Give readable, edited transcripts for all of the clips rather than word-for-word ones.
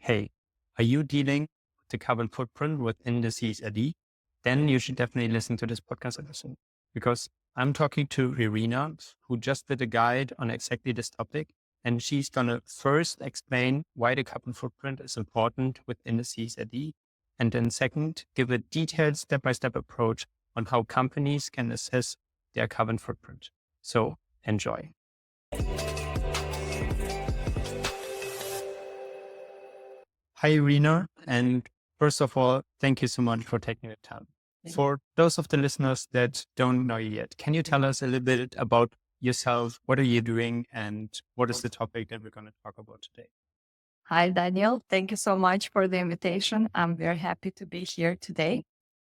hey, are you dealing with the carbon footprint within the CSRD? Then you should definitely listen to this podcast episode because I'm talking to Irina, who just did a guide on exactly this topic. And she's going to first explain why the carbon footprint is important within the CSRD. And then second, give a detailed step-by-step approach on how companies can assess their carbon footprint. So enjoy. Hi, Irina. And first of all, thank you so much for taking the time. For those of the listeners that don't know you yet, can you tell us a little bit about yourself? What are you doing? And what is the topic that we're going to talk about today? Hi, Daniel. Thank you so much for the invitation. I'm very happy to be here today.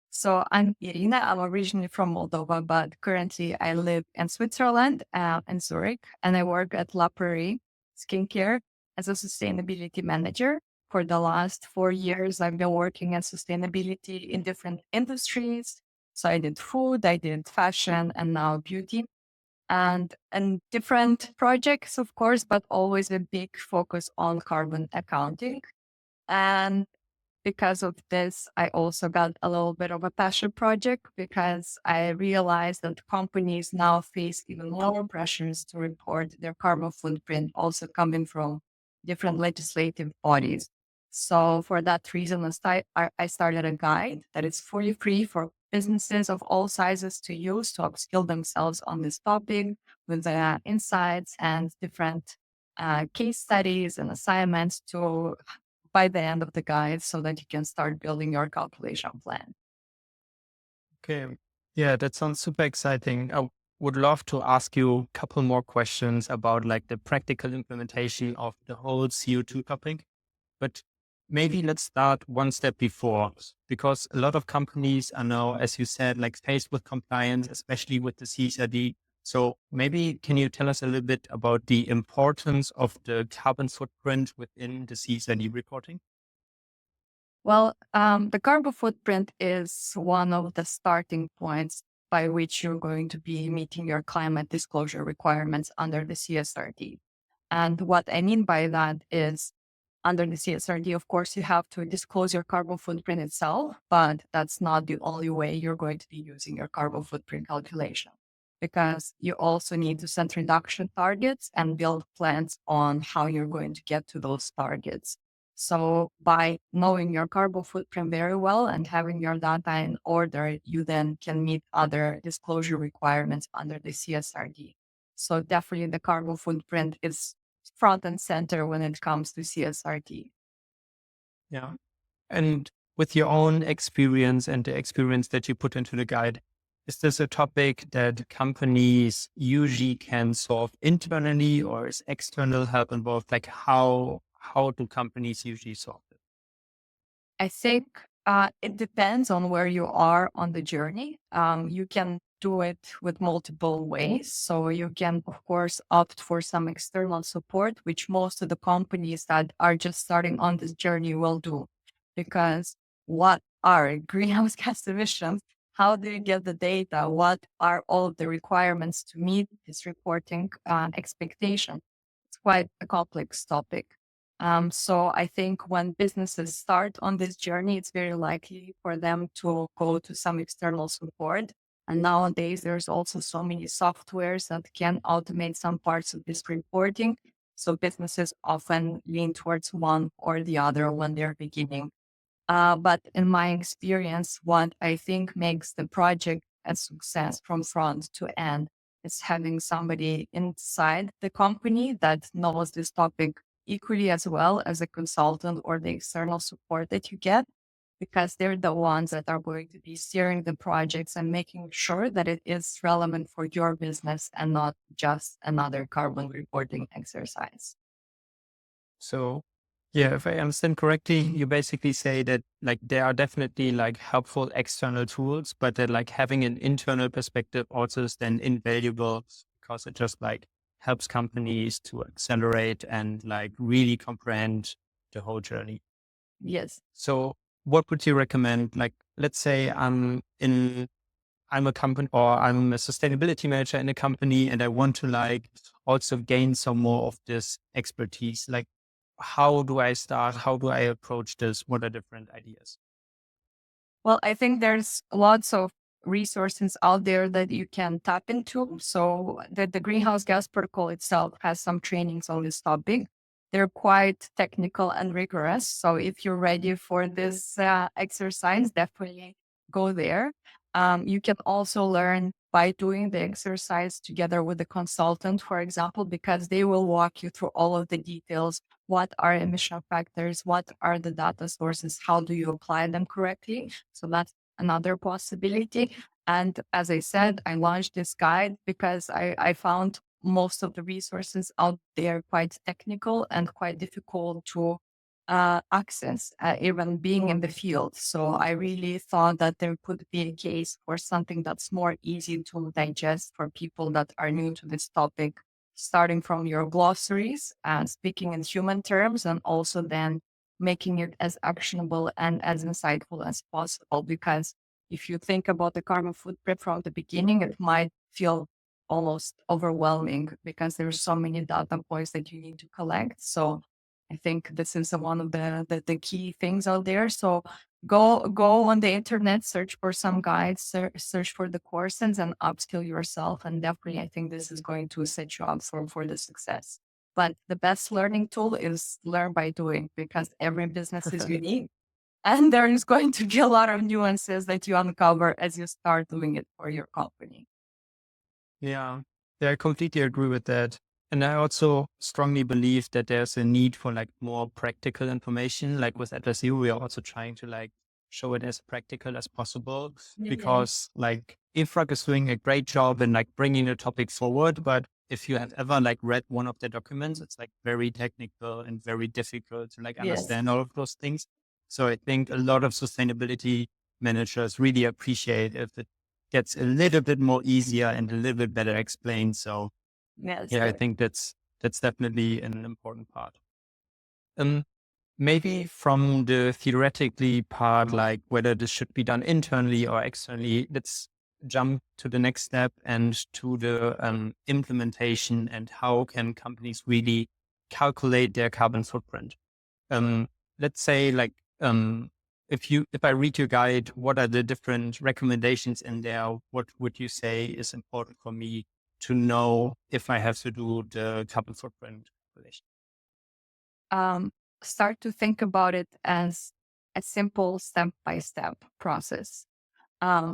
So I'm Irina. I'm originally from Moldova, but currently I live in Switzerland, in Zurich, and I work at La Prairie Skincare as a sustainability manager. For the last 4 years, I've been working in sustainability in different industries. So I did food, I did fashion, and now beauty and different projects, of course, but always a big focus on carbon accounting. And because of this, I also got a little bit of a passion project because I realized that companies now face even more pressures to report their carbon footprint, also coming from different legislative bodies. So for that reason, I started a guide that is fully free for businesses of all sizes to use to upskill themselves on this topic with insights and different case studies and assignments to by the end of the guide so that you can start building your calculation plan. Okay. Yeah, that sounds super exciting. I would love to ask you a couple more questions about like the practical implementation of the whole CO2 topic. But maybe let's start one step before, because a lot of companies are now, as you said, like faced with compliance, especially with the CSRD. So maybe can you tell us a little bit about the importance of the carbon footprint within the CSRD reporting? Well, the carbon footprint is one of the starting points by which you're going to be meeting your climate disclosure requirements under the CSRD. And what I mean by that is under the CSRD, of course, you have to disclose your carbon footprint itself, but that's not the only way you're going to be using your carbon footprint calculation because you also need to set reduction targets and build plans on how you're going to get to those targets. So by knowing your carbon footprint very well and having your data in order, you then can meet other disclosure requirements under the CSRD. So definitely the carbon footprint is front and center when it comes to CSRD. Yeah. And with your own experience and the experience that you put into the guide, is this a topic that companies usually can solve internally or is external help involved? Like how do companies usually solve it? I think it depends on where you are on the journey. You can do it with multiple ways. So you can, of course, opt for some external support, which most of the companies that are just starting on this journey will do. Because what are greenhouse gas emissions? How do you get the data? What are all of the requirements to meet this reporting expectation? It's quite a complex topic. So I think when businesses start on this journey, it's very likely for them to go to some external support. And nowadays, there's also so many softwares that can automate some parts of this reporting. So businesses often lean towards one or the other when they're beginning. But in my experience, what I think makes the project a success from front to end is having somebody inside the company that knows this topic equally as well as a consultant or the external support that you get, because they're the ones that are going to be steering the projects and making sure that it is relevant for your business and not just another carbon reporting exercise. So yeah, if I understand correctly, you basically say that like there are definitely like helpful external tools, but that like having an internal perspective also is then invaluable because it just like helps companies to accelerate and like really comprehend the whole journey. Yes. So what would you recommend? Like, let's say I'm a company or I'm a sustainability manager in a company and I want to like also gain some more of this expertise. Like, how do I start? How do I approach this? What are different ideas? Well, I think there's lots of resources out there that you can tap into. So the greenhouse gas protocol itself has some trainings on this topic. They're quite technical and rigorous. So if you're ready for this exercise, definitely go there. You can also learn by doing the exercise together with the consultant, for example, because they will walk you through all of the details. What are emission factors? What are the data sources? How do you apply them correctly? So that's another possibility. And as I said, I launched this guide because I found most of the resources out there quite technical and quite difficult to access, even being in the field. So I really thought that there could be a case for something that's more easy to digest for people that are new to this topic, starting from your glossaries and speaking in human terms, and also then making it as actionable and as insightful as possible. Because if you think about the carbon footprint from the beginning, it might feel almost overwhelming because there's so many data points that you need to collect. So I think this is one of the key things out there. So go on the internet, search for some guides, search for the courses, and upskill yourself. And definitely, I think this is going to set you up for the success. But the best learning tool is learn by doing, because every business is unique. And there is going to be a lot of nuances that you uncover as you start doing it for your company. Yeah. Yeah, I completely agree with that. And I also strongly believe that there's a need for like more practical information. Like with AtlasZero, we are also trying to like show it as practical as possible Yeah. because like Infrag is doing a great job in like bringing the topic forward. But if you have ever like read one of the documents, it's like very technical and very difficult to like Yes. understand all of those things. So I think a lot of sustainability managers really appreciate if it gets a little bit more easier and a little bit better explained. So Yes. yeah, I think that's definitely an important part. Um, Maybe from the theoretically part, like whether this should be done internally or externally, let's jump to the next step and to the implementation and how can companies really calculate their carbon footprint. Um, let's say like if I read your guide, what are the different recommendations in there? What would you say is important for me to know if I have to do the carbon footprint calculation? um, Start to think about it as a simple step by step process.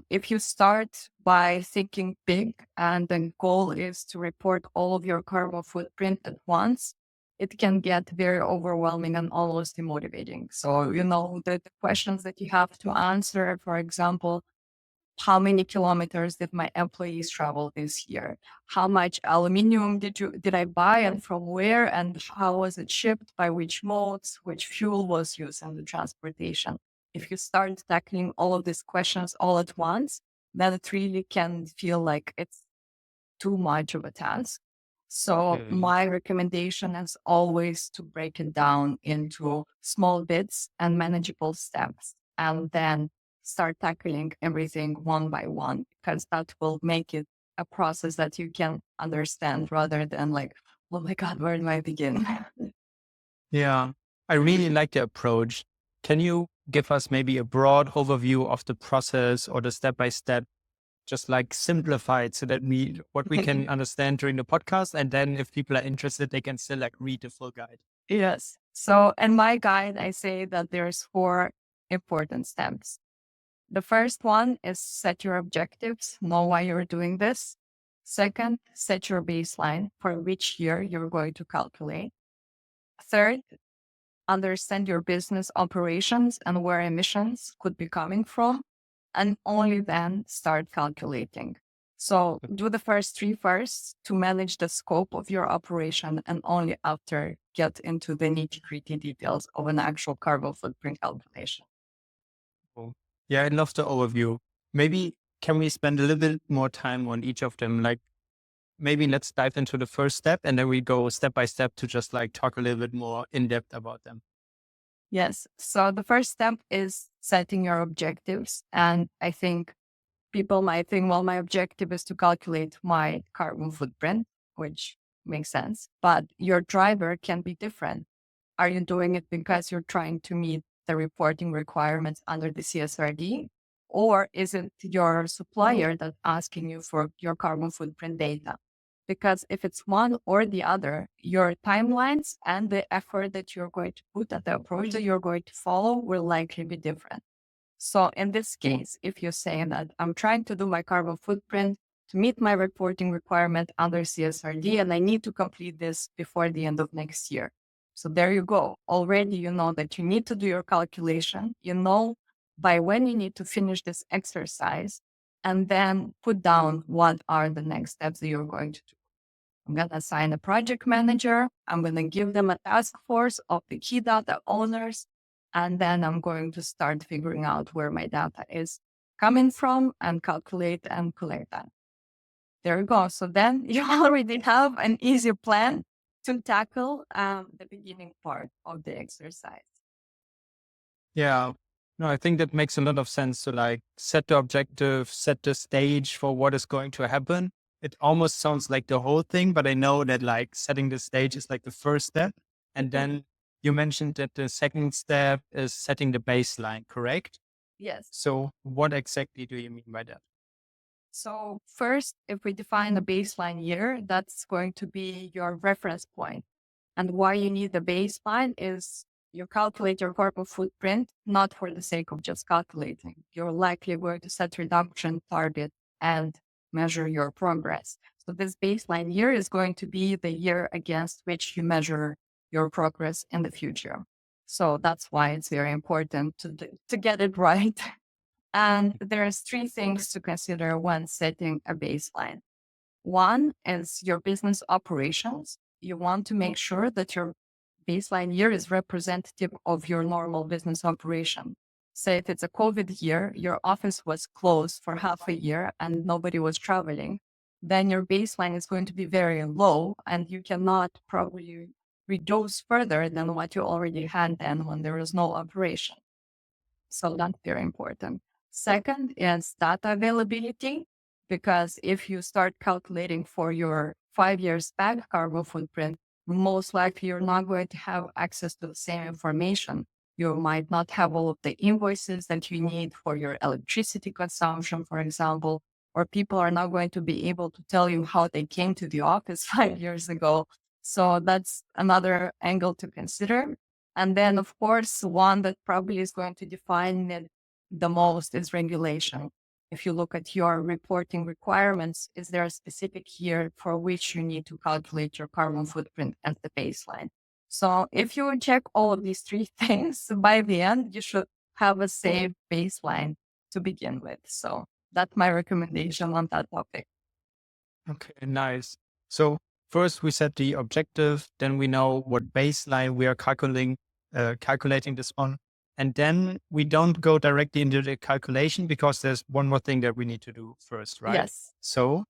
If you start by thinking big and the goal is to report all of your carbon footprint at once, it can get very overwhelming and almost demotivating. So, the questions that you have to answer, for example, how many kilometers did my employees travel this year? How much aluminum did I buy and from where? And how was it shipped? By which modes? Which fuel was used in the transportation? If you start tackling all of these questions all at once, then it really can feel like it's too much of a task. So Okay. my recommendation is always to break it down into small bits and manageable steps, and then start tackling everything one by one, because that will make it a process that you can understand rather than like, oh my God, where do I begin? Yeah, I really like the approach. Can you give us maybe a broad overview of the process or the step by step, just like simplified so that we what we can understand during the podcast, and then if people are interested, they can still like read the full guide. Yes. So in my guide, I say that there's four important steps. The first one is set your objectives, know why you're doing this. Second, set your baseline for which year you're going to calculate. Third, understand your business operations and where emissions could be coming from, and only then start calculating. So do the first three first to manage the scope of your operation, and only after get into the nitty-gritty details of an actual carbon footprint calculation. Cool. Yeah, I love the overview. Maybe can we spend a little bit more time on each of them? Like maybe let's dive into the first step and then we go step by step to just like talk a little bit more in depth about them. Yes. So the first step is setting your objectives. And I think people might think, well, my objective is to calculate my carbon footprint, which makes sense. But your driver can be different. Are you doing it because you're trying to meet the reporting requirements under the CSRD? Or is it your supplier that's asking you for your carbon footprint data? Because if it's one or the other, your timelines and the effort that you're going to put and the approach that you're going to follow will likely be different. So in this case, if you're saying that I'm trying to do my carbon footprint to meet my reporting requirement under CSRD, and I need to complete this before the end of next year. So there you go. Already you know that you need to do your calculation. You know by when you need to finish this exercise, and then put down what are the next steps that you're going to do. I'm going to assign a project manager. I'm going to give them a task force of the key data owners. And then I'm going to start figuring out where my data is coming from and calculate and collect that. There you go. So then you already have an easy plan to tackle the beginning part of the exercise. Yeah. No, I think that makes a lot of sense to like set the objective, set the stage for what is going to happen. It almost sounds like the whole thing, but I know that like setting the stage is like the first step. And then you mentioned that the second step is setting the baseline, correct? Yes. So what exactly do you mean by that? So first, if we define a baseline year, that's going to be your reference point. And why you need the baseline is you calculate your carbon footprint, not for the sake of just calculating. You're likely going to set reduction target and measure your progress. So this baseline year is going to be the year against which you measure your progress in the future. So that's why it's very important to get it right. And there's three things to consider when setting a baseline. One is your business operations. You want to make sure that your baseline year is representative of your normal business operation. Say if it's a COVID year, your office was closed for half a year and nobody was traveling, then your baseline is going to be very low and you cannot probably reduce further than what you already had then when there was no operation. So that's very important. Second is data availability, because if you start calculating for your 5 years back carbon footprint, most likely you're not going to have access to the same information. You might not have all of the invoices that you need for your electricity consumption, for example, or people are not going to be able to tell you how they came to the office 5 years ago. So that's another angle to consider. And then, of course, one that probably is going to define it the most is regulation. If you look at your reporting requirements, is there a specific year for which you need to calculate your carbon footprint as the baseline? So if you check all of these three things, by the end, you should have a safe baseline to begin with. So that's my recommendation on that topic. Okay, nice. So first we set the objective, then we know what baseline we are calculating this on. And then we don't go directly into the calculation because there's one more thing that we need to do first, right? Yes. So,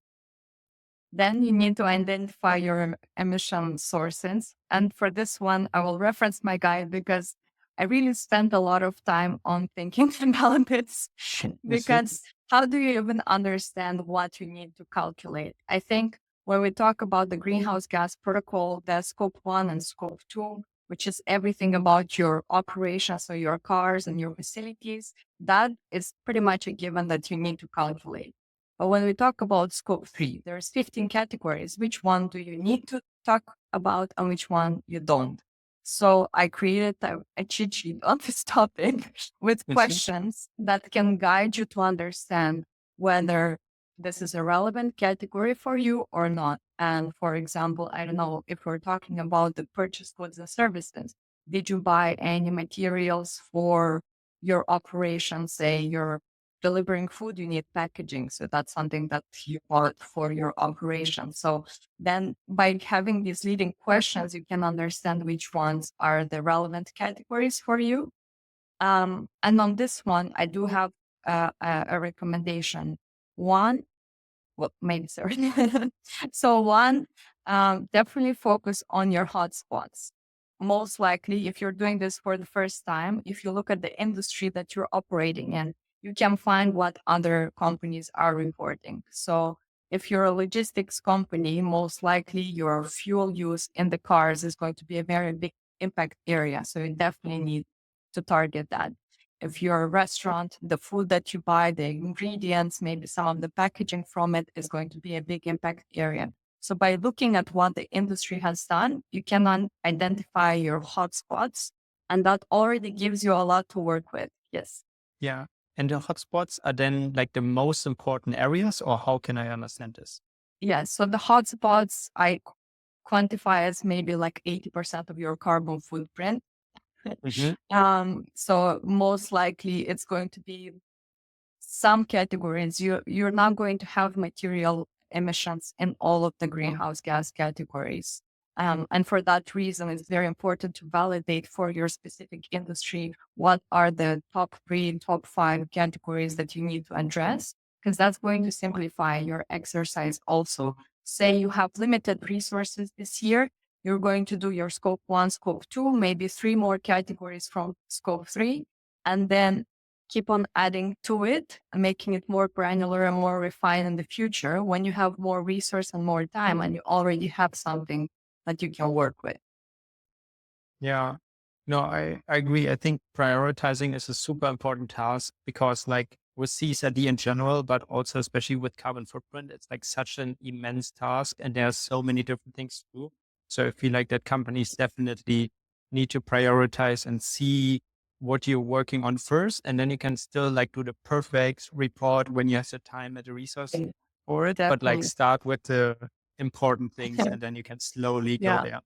Then you need to identify your emission sources. And for this one, I will reference my guide because I really spent a lot of time on thinking about this. Because how do you even understand what you need to calculate? I think when we talk about the greenhouse gas protocol, there's scope 1 and scope 2, which is everything about your operations, so your cars and your facilities. That is pretty much a given that you need to calculate. But when we talk about scope 3, there's 15 categories. Which one do you need to talk about and which one you don't? So I created a cheat sheet on this topic with questions that can guide you to understand whether this is a relevant category for you or not. And for example, I don't know if we're talking about the purchase goods and services. Did you buy any materials for your operation? Say you're delivering food, you need packaging. So that's something that you want for your operation. So then by having these leading questions, you can understand which ones are the relevant categories for you. And on this one, I do have a recommendation. One, well, maybe sorry. So one, definitely focus on your hotspots. Most likely, if you're doing this for the first time, if you look at the industry that you're operating in, you can find what other companies are reporting. So if you're a logistics company, most likely your fuel use in the cars is going to be a very big impact area. So you definitely need to target that. If you're a restaurant, the food that you buy, the ingredients, maybe some of the packaging from it is going to be a big impact area. So by looking at what the industry has done, you can identify your hotspots, and that already gives you a lot to work with. Yes. Yeah. And the hotspots are then like the most important areas, or how can I understand this? Yes. So the hotspots I quantify as maybe like 80% of your carbon footprint. Hmm. So most likely it's going to be some categories. You're not going to have material emissions in all of the greenhouse gas categories. And for that reason, it's very important to validate for your specific industry what are the top three, top five categories that you need to address, because that's going to simplify your exercise also. Say you have limited resources this year, you're going to do your scope one, scope two, maybe three more categories from scope three, and then keep on adding to it and making it more granular and more refined in the future when you have more resource and more time and you already have something that you can work with. Yeah. No, I agree. I think prioritizing is a super important task because like with CSRD in general, but also especially with carbon footprint, it's like such an immense task and there are so many different things to do. So I feel like that companies definitely need to prioritize and see what you're working on first. And then you can still like do the perfect report when you have the time and the resource for it, but like Definitely. start with the important things and then you can slowly go Yeah. there.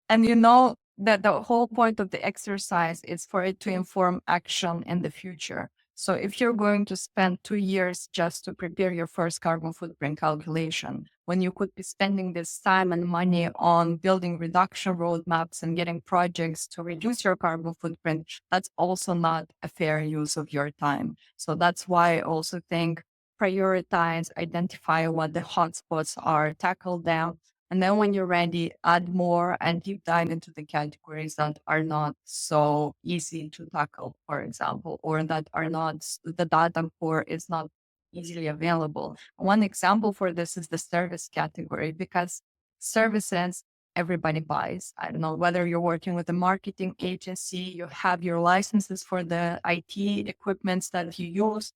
And you know that the whole point of the exercise is for it to inform action in the future. So if you're going to spend 2 years just to prepare your first carbon footprint calculation, when you could be spending this time and money on building reduction roadmaps and getting projects to reduce your carbon footprint, that's also not a fair use of your time. So that's why I also think prioritize, identify what the hotspots are, tackle them, and then when you're ready, add more and deep dive into the categories that are not so easy to tackle, for example, or that are not, the data for is not easily available. One example for this is the service category, because services everybody buys. I don't know whether you're working with a marketing agency, you have your licenses for the IT equipments that you use,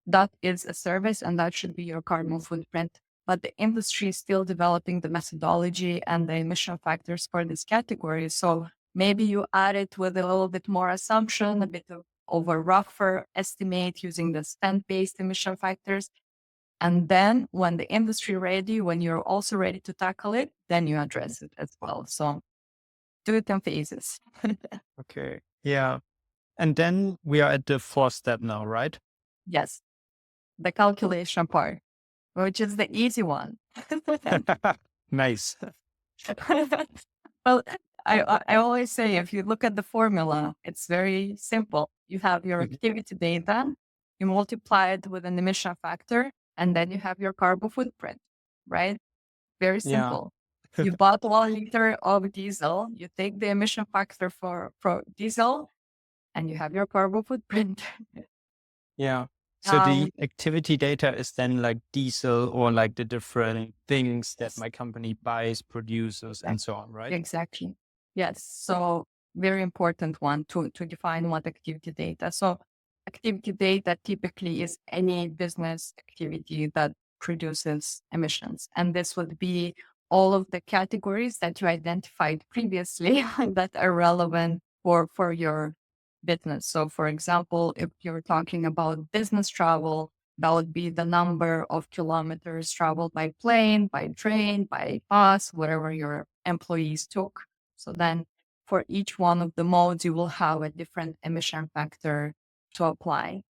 that is a service and that should be your carbon footprint. But the industry is still developing the methodology and the emission factors for this category. So maybe you add it with a little bit more assumption, a bit of a rougher estimate using the spend-based emission factors. And then when the industry ready, when you're also ready to tackle it, then you address it as well. So do it in phases. Okay. Yeah. And then we are at the fourth step now, right? Yes, the calculation part, which is the easy one. Nice. Well, I always say if you look at the formula, it's very simple. You have your Mhm. activity data, you multiply it with an emission factor, and then you have your carbon footprint, right? Very Yeah. simple. You bought 1 liter of diesel, you take the emission factor for diesel, and you have your carbon footprint. Yeah. So Um, the activity data is then like diesel or like the different things that yes, my company buys, produces, and exactly. so on, right? Exactly. Yes. So very important one to define what activity data. So activity data typically is any business activity that produces emissions. And this would be all of the categories that you identified previously that are relevant for your business. So for example, if you're talking about business travel, that would be the number of kilometers traveled by plane, by train, by bus, whatever your employees took. So then for each one of the modes, you will have a different emission factor to apply.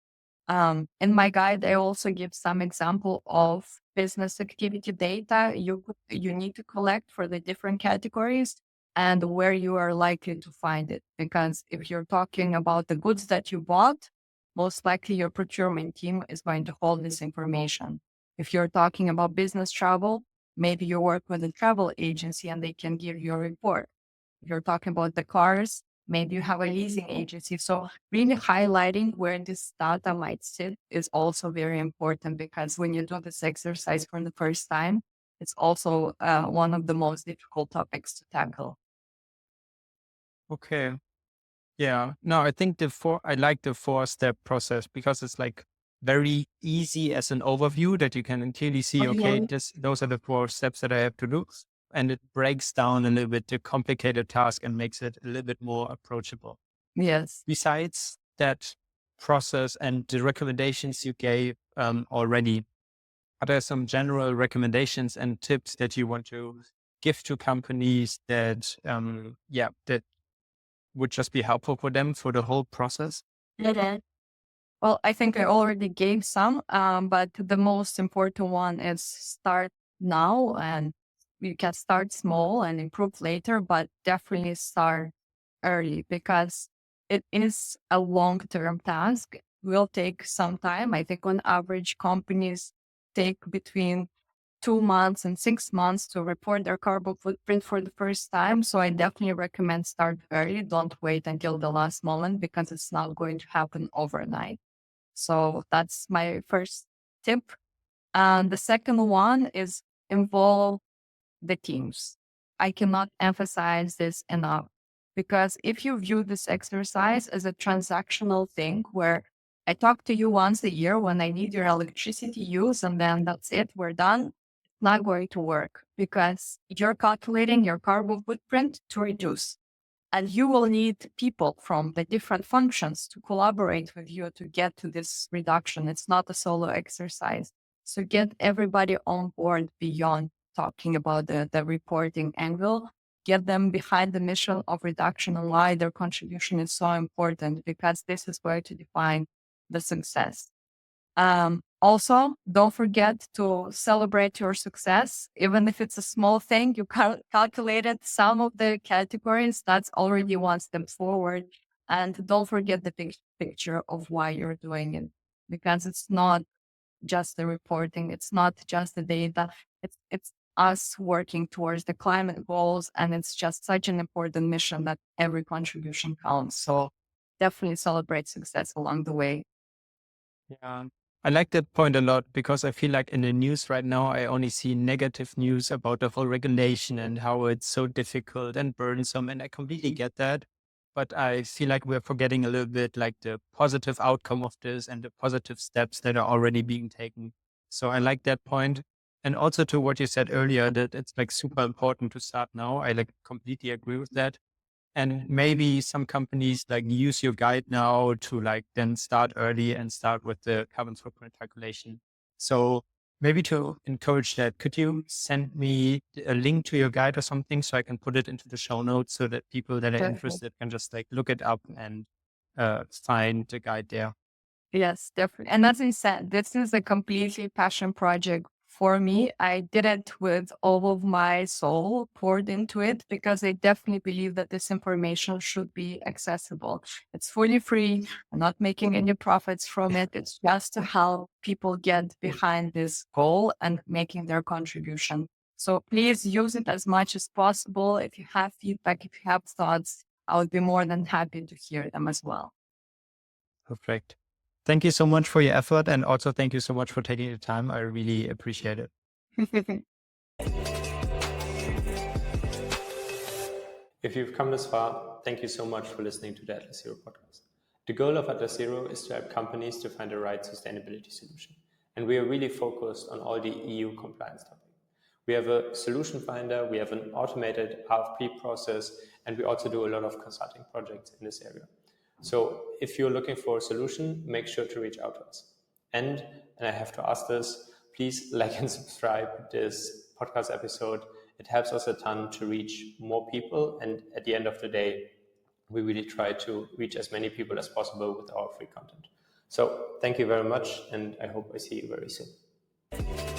In my guide, I also give some example of business activity data you need to collect for the different categories and where you are likely to find it. Because if you're talking about the goods that you bought, most likely your procurement team is going to hold this information. If you're talking about business travel, maybe you work with a travel agency and they can give you a report. If you're talking about the cars, maybe you have a leasing agency. So really highlighting where this data might sit is also very important, because when you do this exercise for the first time, it's also one of the most difficult topics to tackle. Okay. Yeah. No, I think I like the 4-step process because it's like very easy as an overview that you can clearly see, okay, Mhm. those are the 4 steps that I have to do. And it breaks down a little bit the complicated task and makes it a little bit more approachable. Yes. Besides that process and the recommendations you gave already, are there some general recommendations and tips that you want to give to companies that, that would just be helpful for them for the whole process? Mhm. Well, I think I already gave some, but the most important one is start now, and you can start small and improve later, but definitely start early because it is a long-term task. Will take some time. I think on average, companies take between 2 months and 6 months to report their carbon footprint for the first time. So I definitely recommend start early. Don't wait until the last moment because it's not going to happen overnight. So that's my first tip. And the second one is involve the teams. I cannot emphasize this enough because if you view this exercise as a transactional thing where I talk to you once a year when I need your electricity use and then that's it, we're done, not going to work because you're calculating your carbon footprint to reduce. And you will need people from the different functions to collaborate with you to get to this reduction. It's not a solo exercise. So get everybody on board beyond talking about the reporting angle. Get them behind the mission of reduction and why their contribution is so important because this is going to define the success. Also, don't forget to celebrate your success. Even if it's a small thing, you calculated some of the categories, that's already one step forward. And don't forget the big picture of why you're doing it, because it's not just the reporting, it's not just the data, it's us working towards the climate goals. And it's just such an important mission that every contribution counts. So definitely celebrate success along the way. Yeah. I like that point a lot because I feel like in the news right now, I only see negative news about the whole regulation and how it's so difficult and burdensome. And I completely get that. But I feel like we're forgetting a little bit like the positive outcome of this and the positive steps that are already being taken. So I like that point. And also to what you said earlier, that it's like super important to start now. I like completely agree with that. And maybe some companies like use your guide now to like then start early and start with the carbon footprint calculation. So maybe to encourage that, could you send me a link to your guide or something so I can put it into the show notes so that people that are Definitely. interested can just like look it up and find the guide there? Yes, definitely. And as I said, this is a completely passion project for me. I did it with all of my soul poured into it because I definitely believe that this information should be accessible. It's fully free. I'm not making any profits from it. It's just to help people get behind this goal and making their contribution. So please use it as much as possible. If you have feedback, if you have thoughts, I would be more than happy to hear them as well. Perfect. Thank you so much for your effort. And also thank you so much for taking the time. I really appreciate it. If you've come this far, thank you so much for listening to the AtlasZero podcast. The goal of AtlasZero is to help companies to find the right sustainability solution. And we are really focused on all the EU compliance topics. We have a solution finder, we have an automated RFP process, and we also do a lot of consulting projects in this area. So if you're looking for a solution, make sure to reach out to us. And I have to ask this, please like and subscribe this podcast episode. It helps us a ton to reach more people. And at the end of the day, we really try to reach as many people as possible with our free content. So thank you very much. And I hope I see you very soon.